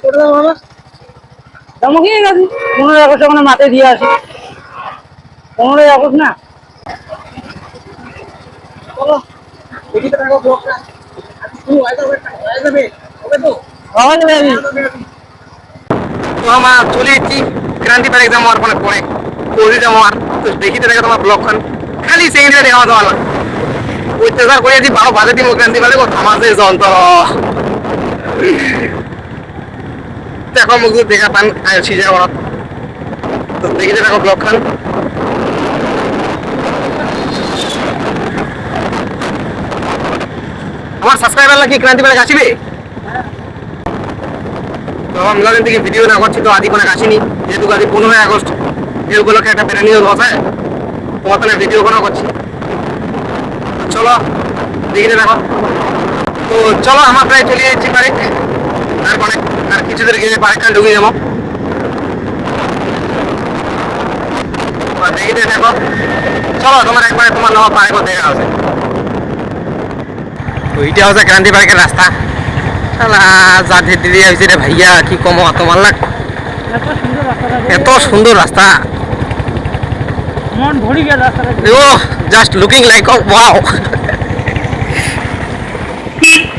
করে দাও বাবা। তেমন কি গেছি 15 আগস্ট ওখানে মাঠে দিয়ে আসি। 15 আগস্ট না চলো দেখি তো টাকা ব্লকটা শুরু হয়ে যাবে হবে তো হবে তো তো আমরা চলে এসেছি ক্রান্তি পার্ক এক্সাম হওয়ার পরে কোজি যাবো আর তো দেখি তো তোমার ব্লগখান খালি সেকেন্ডে দেখা তোমার অত্যাচার করে আছি 12 বাজে দিব ক্রান্তি পার্কে আমাদের যন্ত্র দেখো মুখ দেখা পান সিজা করা তো দেখি তো দেখো ব্লগখান আমার সাবস্ক্রাইবার লাগি ক্রান্তি পার্ক আসবে তো আমরা থেকে ভিডিও না করছি তো আদি কোনো আসেনি যেহেতু আদি 15 আগস্ট এই উপলক্ষে একটা প্যারানিও লস হয় তোমার তাহলে ভিডিও কোনো করছি চলো দেখে দেখো তো চলো আমরা প্রায় চলে যাচ্ছি পার্ক আর কিছুদের গিয়ে পার্কখানে ঢুকে যাবো দেখে দেখো চলো তোমার একবারে তোমার নেওয়া পার্কও দেখা আছে তো এইটা হচ্ছে ক্রান্তি পার্কের রাস্তা যা দিদি হয়েছে রে ভাইয়া কি কম তোমার লাগ এত সুন্দর রাস্তা মন ভরি গেল রাস্তাটা ও জাস্ট লুকিং লাইক ওয়াও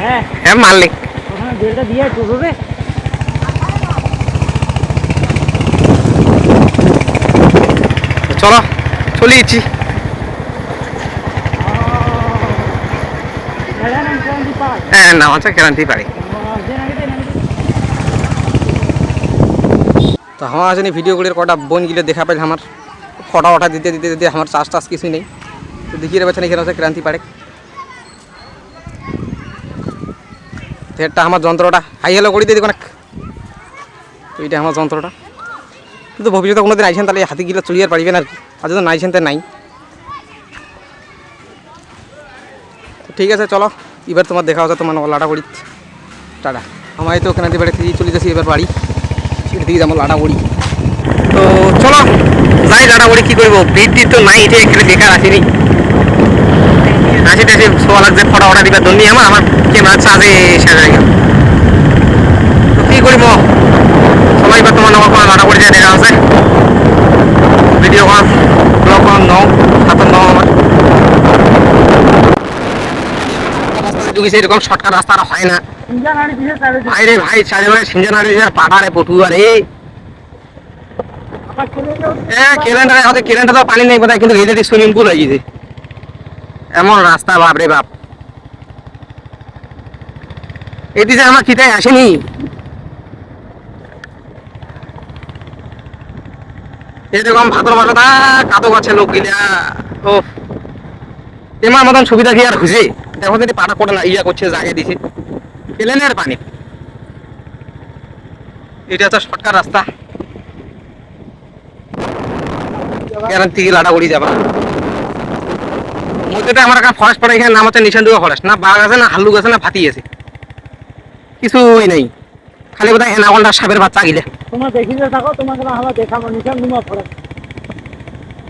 হ্যাঁ হ্যাঁ মালিক ওখানে বেলটা দিয়ে টুরবে চলো চলিয়েছি হ্যাঁ নাম আছে ক্রান্তি পার্ক তো আমার আছে ভিডিওগুলির কটা বোনগুলো দেখা পাইলে আমার ফটো ওঠা দিতে দিতে দিতে আমার চাষ টাস কিছুই নেই তো দেখিয়ে পাচ্ছেন এখানে হচ্ছে ক্রান্তি পার্ক এটা আমার যন্ত্রটা হাই হ্যালো করে দিয়ে দেখো তো এইটা আমার যন্ত্রটা কিন্তু ভবিষ্যতে কোনোদিন আইসেন তাহলে হাতিগুলো চলিয়ে আর পারবেন আর কি আর যদি নাইছেন তো নাই ঠিক আছে চলো এবার তোমার দেখা হচ্ছে তোমার লাটাবড়ি টাটা আমার তো ক্রান্তি পার্ক থেকে চলে যাচ্ছি এবার বাড়ি সেটা দিকে যাবো লাটাবড়ি তো চলো যাই লাটাবড়ি কী করবো ভিড় তো নাই এটা এখানে বেকার আসেনি আসি টাসি শোয়া লাগছে ফটো ফটা দিবার জন্য আমার ক্যামেরা চার্জে শেষ হয়ে গেল তো কী করব সবাই এবার তোমার নগর কোনো লাটাবড়ি যায় দেখা আছে ভিডিও কল ব্লগ কল নও সাঁতার নও আমার ঢুকেছে এরকম শর্টকাট রাস্তা আর হয় না ভাই রে ভাই চারিবারে সিঞ্জানাড়ি পাঠারে পটুয়া রে ক্যালেন্ডারে হয়তো ক্যালেন্ডার পানি নেই বোধ হয় কিন্তু এদিকে সুইমিং পুল হয়ে গেছে এমন রাস্তা বাপ রে বাপ এদিকে আমার খিদায় আসেনি এরকম ভাতর মাথা কাদো গাছে লোক গিলা ও এমার মতন সুবিধা কি আর খুঁজে দেখো যদি পাটা করে না ইয়া করছে জায়গা দিছে প্লেনের পানি এটা হচ্ছে শর্টকাট রাস্তা গ্যারান্টি লাটাগুড়ি যাবা মধ্যে আমার একটা ফরেস্ট পড়ে এখানে নাম হচ্ছে নিশানডুয়া ফরেস্ট না বাঘ আছে না হাল্লুক আছে না ফাতি আছে কিছুই নেই খালি বোধহয় এনাকন্ডার সাপের বাচ্চা গিলে তোমার দেখিতে থাকো তোমাকে আমরা দেখাবো নিশানডুয়া ফরেস্ট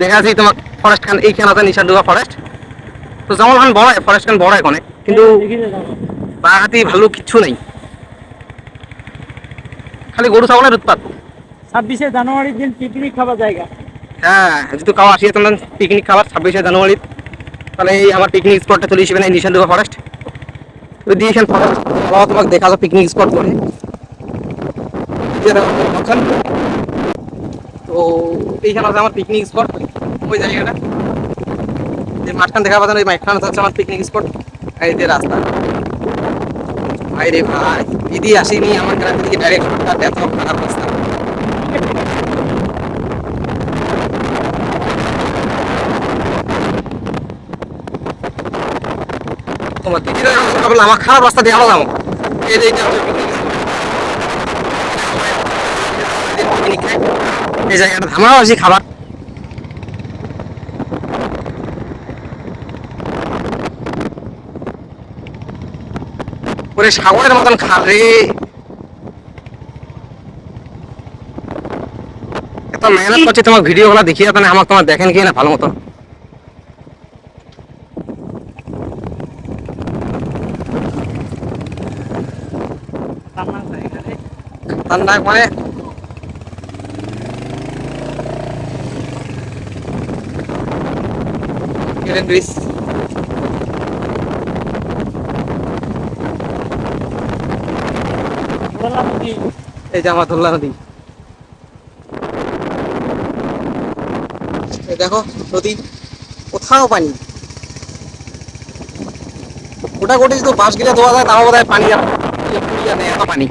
দেখাচ্ছি তোমার ফরেস্ট খান এইখানে আছে নিশানডুয়া ফরেস্ট তো যেমন খান বড় হয় ফরেস্ট খান বড় হয় কোনে কিন্তু বাঘ হাতি ভাল্লুক কিচ্ছু নেই খালি গরু ছাগলের উৎপাত 26শে জানুয়ারির দিন পিকনিক খাবার জায়গা হ্যাঁ যদি কাউ আসিয়ে তোমরা পিকনিক খাবার 26শে জানুয়ারি তাহলে এই আমার পিকনিক স্পটটা চলে আসবে না নিশানডুয়া ফরেস্ট তো দিয়ে এখানে ফরেস্ট তোমাকে দেখা যাবে পিকনিক স্পট করে তো এইখানে আছে আমার পিকনিক স্পট ওই জায়গাটা যে মাঝখান দেখা পাচ্ছেন ওই মাঝখানে হচ্ছে আমার পিকনিক স্পট এই যে রাস্তা ভাই রে ভাই দিদি আসেনি আমার গ্রাম থেকে ডাইরেক্ট এত খারাপ রাস্তা তোমার দিদিরা আমার খারাপ রাস্তা দিয়ে আলাদা এই যে এই জায়গাটা ধামাও আছে খাবার ওরে সাগরের মতন খাল রে এত মেহনত করছি তোমার ভিডিও গুলা দেখিয়ে তাহলে আমাকে তোমার দেখেন কি না ভালো মতো খতরনাক মানে ব্রিজ। ধরলা নদী। এই যে আমার ধুল্লা নদী, এই দেখো নদী, কোথাও পানি। গোটা গোটি যদি বাঁশ গিলে ধোয়া যায় তাও বোধ হয় পানি যাবে, এত পানি।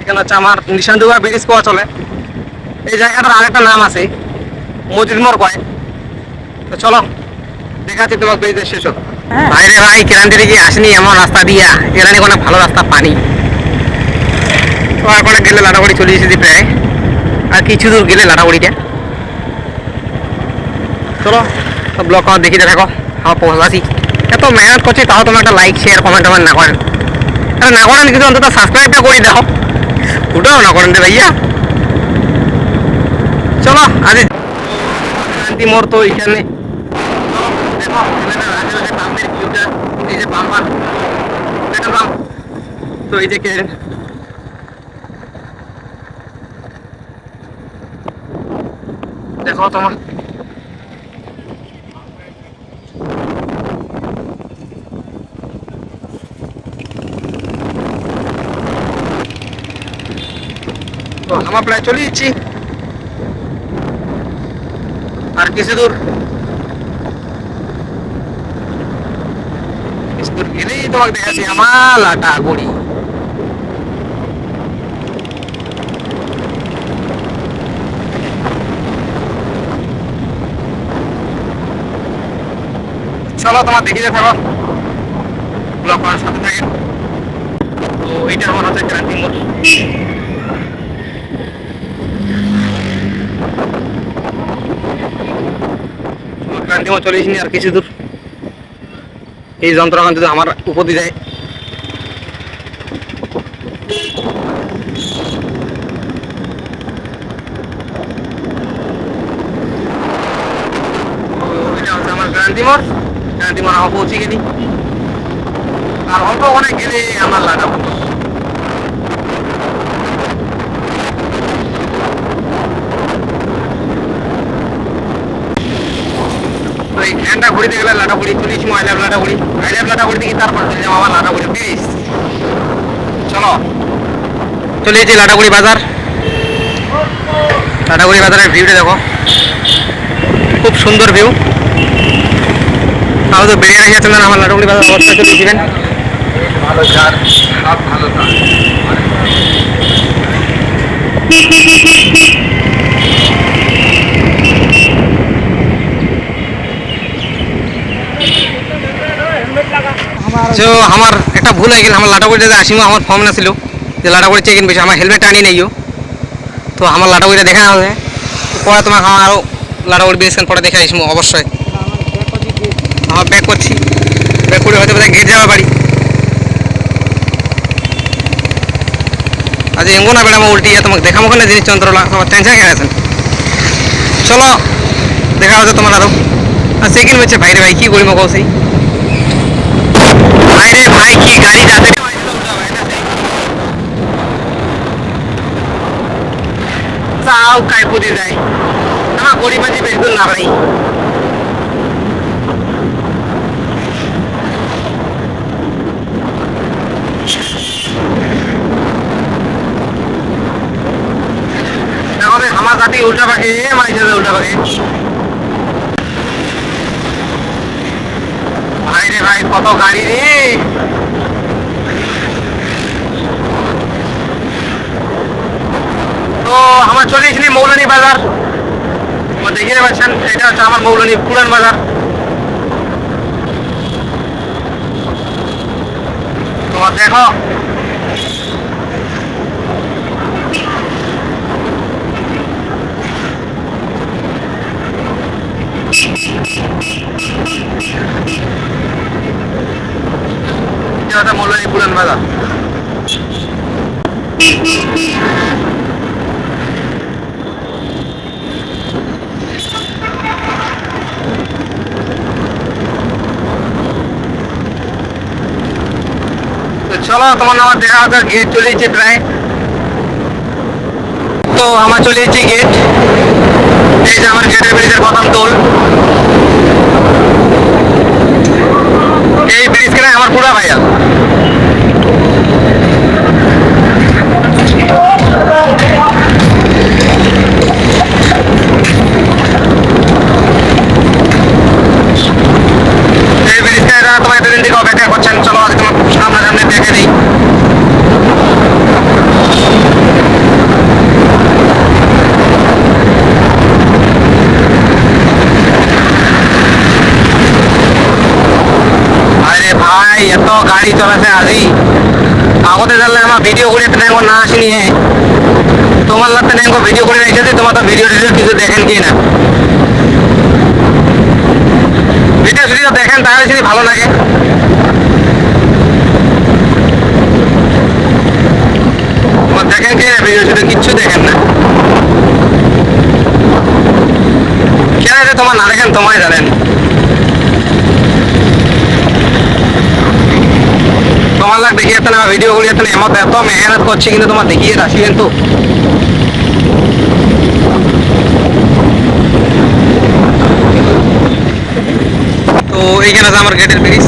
এখানে হচ্ছে আমার নিশানদুর্গা ব্রিজ কোয়া চলে। এই জায়গাটার আরেকটা নাম আছে, মসজিদ মোড় কয়। তো চলো দেখাচ্ছি তোমার ব্রিজের শেষ। হ্যাঁ। বাইরে ভাই কেরানটি দিকে আসেনি এমন রাস্তা দিয়া, কেরানি কোনো ভালো রাস্তা পানি। তো এখন গেলে লাটাগুড়ি চলে এসেছি প্রায়, আর কিছু দূর গেলে লাটাগুড়িটা। চলো ব্লগ আমার দেখিতে থাকো, আমার পৌঁছাছি। এত মেহনত করছি তাও তোমার একটা লাইক শেয়ার কমেন্ট আমার না করেন। আরে না করেন কিন্তু অন্তত সাবস্ক্রাইবটা করে দাও, ওটাও না করেন রে ভাইয়া। চলো আজ শান্তি মোড় তো এখানে। দেখো এখানে আশেপাশে পাম্পের ভিউটা, এই যে পাম্পার পেট্রোল পাম্প। তো এই যে দেখো তোমার তো আমার প্রায় চলে যাচ্ছি, আর কিছু দূর গেলেই তোমাকে দেখাচ্ছি আমার লাটাগুড়ি। চলো তোমার দেখিতে থাকো, ব্লগ করার সাথে থাকে। তো এইটা আমার হচ্ছে ক্রান্তি মোড়। ক্রান্তি মোড় চলে এসেছি, আর কিছু দূর এই যন্ত্রগান যদি আমার উপর দিয়ে যায়। এটা হচ্ছে আমার ক্রান্তি মোড়। ক্রান্তি মোড় আমার পৌঁছে গেলি, আর অল্প অনেক গেলে আমার লাগাবো। তো এই ফ্যানটা ঘুরিতে গেলে লাটাগুড়ি চলে এসেছি, I love Lataguri. I love Lataguri থেকে তারপর চলে যাবো আমার লাটাগুড়ি ব্রিজ। চলো চলে এসেছি লাটাগুড়ি বাজার। লাটাগুড়ি বাজারের ভিউটা দেখো, খুব সুন্দর ভিউ। তাহলে তো বেরিয়ে রেখেছেন আমার লাটাগুড়ি বাজার অবস্থায় চলে এসেছিলেন। ভালো চার সব ভালো চার। তো আমার একটা ভুল হয়ে গেল, আমার লাটাগুড়িতে আসিমো আমার ফর্ম না ছিল যে লাটাগুড়ি চেক ইন পেয়েছে, আমার হেলমেটটা আনি নেইও। তো আমার লাটাগুড়িটা দেখা হবে, পরে তোমাকে আমার আরও লাটাগুড়ি ব্রিজ পরে দেখে আসবো অবশ্যই। আমার ব্যাক করছি, ব্যাক করে হয়তো বোধহয় গেট যাওয়া বাড়ি। আজ এমন না বেড়া উল্টি তোমাকে দেখাবো না জিনিস যন্ত্রণা, আমার টেনশন খেয়ে আছেন। চলো দেখা হচ্ছে তোমার আরও। আর চেক ইন হচ্ছে ভাইরে ভাই, কী করিব কৌশি ভাইরে ভাই, কি গাড়ি যাতে চাও কাই পুদি যায় আমার গরিবাজি বেশ দূর না ভাই। আমার জাতি উল্টা পাখি মাইছে উল্টা পাখি। ভাই রে ভাই কত গাড়ি রে। তো আমার চলে এসেছি মৌলানি বাজার, দেখে পাচ্ছেন এটা হচ্ছে আমার মৌলানি পুরান বাজার। তো দেখো মৌলানি পুরান বাজার। চলো তোমার আমার দেখা হচ্ছে গেট চলে যাচ্ছে প্রায়। তো আমার চলে যাচ্ছে গেট, এই যে আমার গেটের ব্রিজের প্রথম টোল। এই ব্রিজ কেনা আমার পুরা ভাইয়া। এই ব্রিজটা তোমার এতদিন থেকে অপেক্ষা করছেন, চলো আজকে তোমার সামনাসামনি দেখে দিই। আরে ভাই এত গাড়ি চলেছে আজি আগতে জানলে আমার ভিডিও করে একটা না আসিনি। হ্যাঁ তোমার লাগতে নেই ভিডিও করে রেখেছি, তোমার তো ভিডিও টিডিও কিছু দেখেন কি না? ভিডিও যদি দেখেন তাহলে যদি ভালো লাগে। তোমার দেখেন কি না ভিডিও যদি কিচ্ছু দেখেন না? কেন যে তোমার না দেখেন তোমায় জানেন। তোমার লাগ দেখিয়ে না ভিডিও গুলি এত মেহনত করছি, কিন্তু তোমার দেখিয়ে রাখি কিন্তু তো এইখানে আছে আমার গেটের ব্রিজ।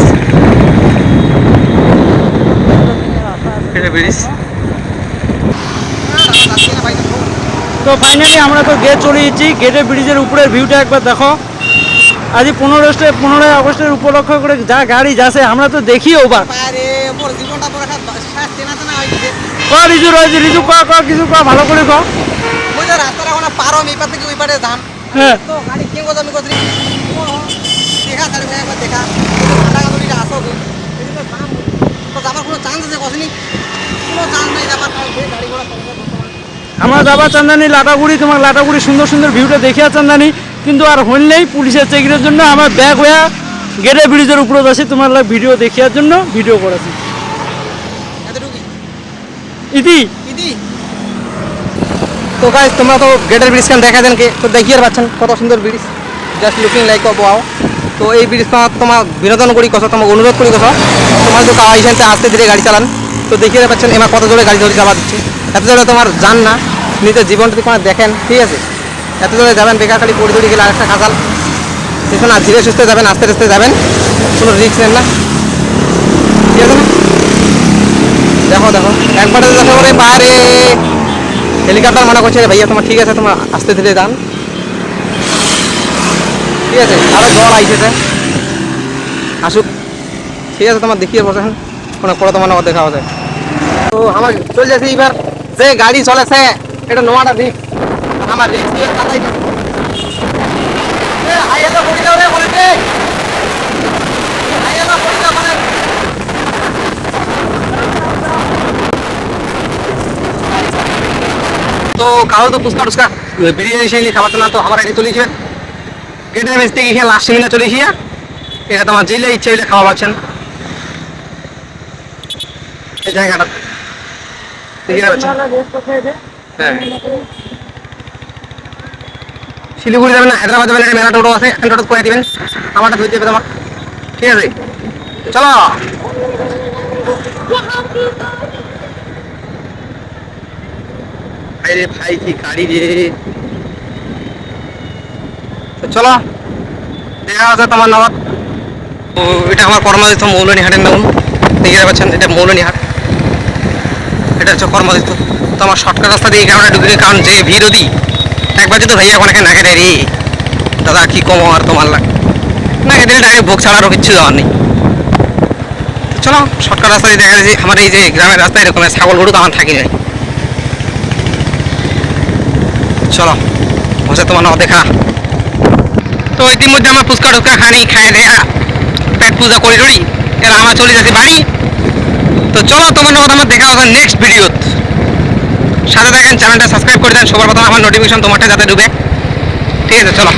ব্রিজ তো ফাইনালি আমরা তো গেট চলে এসেছি। গেটের ব্রিজের উপরের ভিউটা একবার দেখো। আজ 15 আগস্টের উপলক্ষ করে যা গাড়ি যাচ্ছে আমরা তো দেখিও বা রিজু রয়েছে। রিজু কিছু ভালো করে কো। রাস্তাটা ওখানে পার হম এপার থেকে ওই পারে ধান। হ্যাঁ তো গাড়ি কে কথা আমি কথা দেখা গাড়ি একবার দেখা টাকা তুলিটা আসো তো যাবার কোনো চান্স আছে কসনি? কোনো চান্স নেই যাবার, গাড়ি ঘোড়া আমরা যাবার চান্দানি লাটাগুড়ি। তোমার লাটাগুড়ি সুন্দর সুন্দর ভিউটা দেখিয়া চান্দানি, কিন্তু আর হইলেই পুলিশের চেকিংয়ের জন্য আমার ব্যাগ হয়ে গেটের ব্রিজের উপরে যাচ্ছি তোমার ভিডিও দেখিয়ার জন্য ভিডিও করেছি। এতটুকুই ইতি ইদি। তো গাইস তোমরা তো গেটের ব্রিজ কেন দেখা দেন কে? তো দেখিয়ে পাচ্ছেন কত সুন্দর bridge, just looking like wow. তো এই ব্রিজ তোমার বিনোদন করি কথা, তোমাকে অনুরোধ করি কথা, তোমার তো কাওয়াই সেন্সে আস্তে ধীরে গাড়ি চালান। তো দেখিয়ে পাচ্ছেন এবার কত জোরে গাড়ি ধরে চালা দিচ্ছে। এত জোরে তোমার যান না, নিজের জীবনটা তোমার দেখেন, ঠিক আছে? এত জোরে যাবেন বেকার খালি পড়ে দড়ি গেলে আরেকটা খাসাল। দেখুন না, ধীরে সুস্থে যাবেন, আস্তে আস্তে যাবেন, কোনো রিস্ক নেন না, ঠিক আছে না? দেখো দেখো একবারে দেখো রে পারে হেলিকপ্টার মনে করছে রে ভাইয়া তোমার, ঠিক আছে তোমার আস্তে ধীরে যান, ঠিক আছে? আরো জল আইসেছে, আসুক, ঠিক আছে? তোমার দেখিয়ে বসেন কোনো পরে তোমার নগর দেখা হবে। তো আমার চলে যাচ্ছে এবার যে গাড়ি চলেছে এটা নোয়াটা দিক আমার রিক্স দিয়ে কাটাই হাইয়াটা পড়ে যাও রে বলেছে, হাইয়াটা পড়ে যাও মানে তো কারো তো ফুচকা টুচকা বিরিয়ানি সেই খাবার না। তো আমার এটি চলেছে গেটের বেশ থেকে খেয়ে লাস্ট মিনিটে চলে গিয়ে এটা তোমার যেলে ইচ্ছে হইলে খাওয়া পাচ্ছেন এই জায়গাটা দেখে পাচ্ছেন। হ্যাঁ শিলিগুড়ি যাবেন না হায়দ্রাবাদ যাবেন, একটা মেলা টোটো আছে, টোটো করে দিবেন, আমারটা ধরে দেবে তোমার, ঠিক আছে? চলো আরে ভাই কি গাড়ি রে। তো চলো দেখা আছে তোমার নামাজ। তো এটা আমার কর্মদিত মৌলনীহাটের নাম, দেখতে পাচ্ছেন এটা মৌলনীহাট, এটা হচ্ছে কর্মদিত। তো আমার শর্টকাট রাস্তা দিয়ে এই কারণে ঢুকে, কারণ যে ভিড় দিই একবার যদি ভাইয়া অনেকে না কেটে রে দাদা কি কম আর তোমার লাগ না কেটে ডাইরেক্ট ভোগ ছাড়ারও কিচ্ছু দেওয়ার নেই। তো চলো শর্টকাট রাস্তা দিয়ে দেখা যাচ্ছে আমার এই যে গ্রামের রাস্তা এরকম ছাগল গরু তো আমার থাকি যায়। চলো বসে তোমার নাও দেখা। তো ইতিমধ্যে আমার ফুচকা টুচকা খানি খাই দেয়া পেট পূজা করি টরি এরা আমার চলে যাচ্ছে বাড়ি। তো চলো তোমার নাম আমার দেখা হবে নেক্সট ভিডিওত, সাথে থাকেন, চ্যানেলটা সাবস্ক্রাইব করে দেন, সবার প্রথমে আমার নোটিফিকেশন তোমারটা যাতে ঢুকে, ঠিক আছে? চলো।